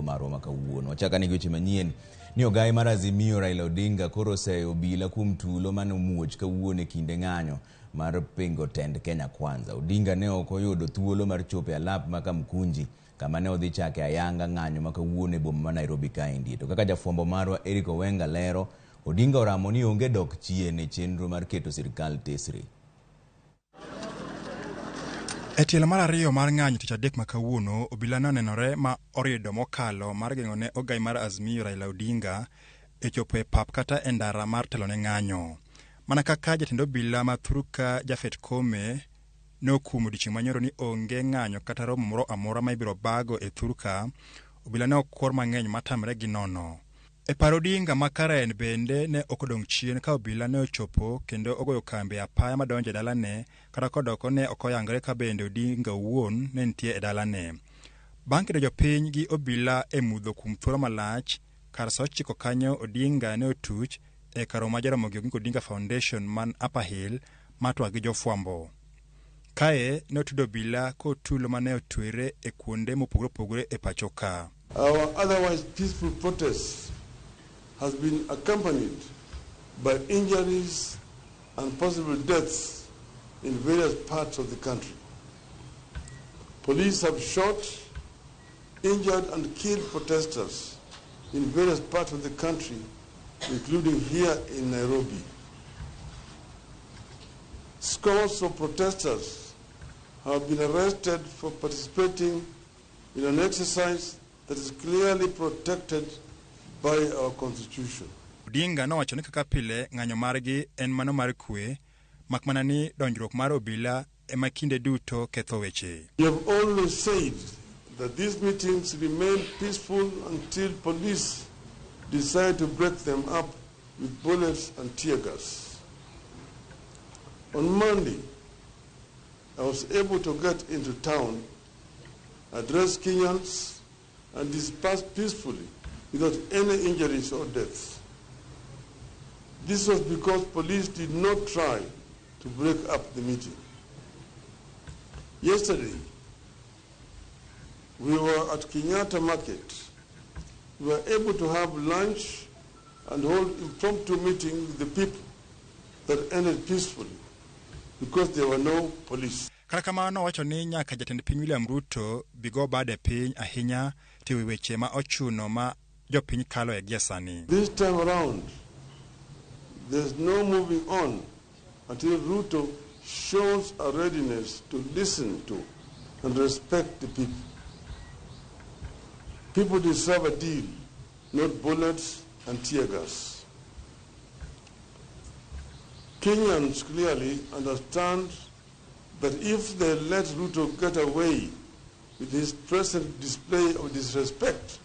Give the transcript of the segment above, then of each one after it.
marwa makawuono. Wachaka ni weche manyien ni ogai mar Azimio Raila Odinga koro seyo Obila kuom tulo manomuoch kawuono e kinde ng'anyo mar pingo tend Kenya Kwanza. Odinga ne ok oyudo thuolo mar chopo alap ma Kamkunji kama ne odhi chake ayanga ng'anyo makawuono e boma ma Nairobi kaendi. To kaka jafwambo marwa Eric Owenga lero, Odinga oramo ni onge dok chien e chenro mar keto sirkal tesre. E tielo mar ariyo mar ng'anyo tich adek makawuono, Obila nonenore ma oriedo mokalo mar geng'one ogai mar Azimio Raila Odinga e chopo e pap kata e ndara mar telo ne ng'anyo. Mana kaka jatend Obila ma Thuruka Jafet Kome ne okumo odiechieng' manyoro ni onge ng'anyo kata romo moro amora ma ibiro bago e Thuruka, Obila ne okwor mang'eny matamre gi nono. E paro Odinga ma karen bende ne ok odong' chien ka Obila ne ochopo kendo ogoyo kambi apaya madonjo e dalane, kata kodoko ne ok oyangore ka bende Odinga owuon ne nitie e dalane. Bang' kedo jopiny gi Obila e mudho kuom thuolo malach, kar sa 9 kanyo Odinga ne otuch e karo ma Ramogi Odinga Foundation man Upper Hill matwa gi jofwambo. Kae ne otudo Obila kotulo mane otwere e kuonde mopogore opogore e pacho ka. Our otherwise peaceful protest has been accompanied by injuries and possible deaths in various parts of the country. Police have shot, injured and killed protesters in various parts of the country, including here in Nairobi. Scores of protesters have been arrested for participating in an exercise that is clearly protected by our constitution. Odinga nowacho ni kaka pile ng'anyo margi en mano mar kwe, makmana ni donjruok mar Obila ema kinde duto ketho weche. We have always said that these meetings remain peaceful until police decide to break them up with bullets and tear gas. On Monday, I was able to get into town, address Kenyans, and disperse peacefully without any injuries or deaths. This was because police did not try to break up the meeting. Yesterday, we were at Kenyatta Market. We were able to have lunch and hold impromptu meeting with the people that ended peacefully because there were no police. Kata kamano wacho ni nyaka jatend piny William Ruto bigo bade piny ahinya tiwi weche ma ochuno ma jopiny kalo e giasani. This time around, there's no moving on until Ruto shows a readiness to listen to and respect the people. People deserve a deal, not bullets and tear gas. Kenyans clearly understand that if they let Ruto get away with his present display of disrespect,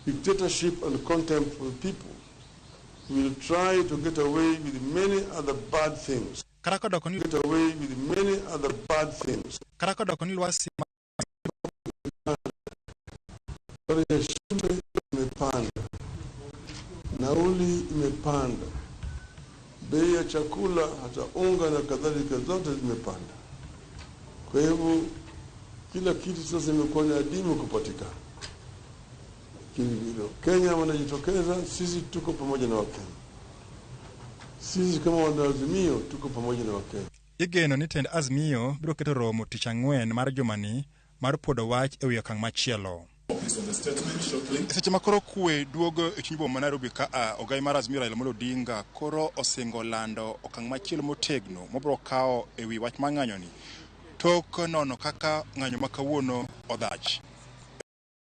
dictatorship and contempt for the people, he will try to get away with many other bad things. Get away with many other bad things. Shime imepanda, nauli imepanda, bei ya chakula hata unga na kadhalika zote zimepanda. Kwa hivyo kila kitu sasa imekuwa ni adimu kupatikana. Kenya wanajitokeza, sisi tuko pamoja na Wakenya. Sisi kama wana Azimio tuko pamoja na Wakenya. Igeno ni tend Azimio biro keto romo tich ang'wen mar jumani mar podo wach e wi okang' machielo. Seche makoro kwe duogo e chuny boma Nairobi ka ogai mar Azimio Raila Odinga koro osingo lando okang' machielo motegno mobro kawo e wi wach mang'anyoni tok nono kaka ng'anyo makawuono odhach.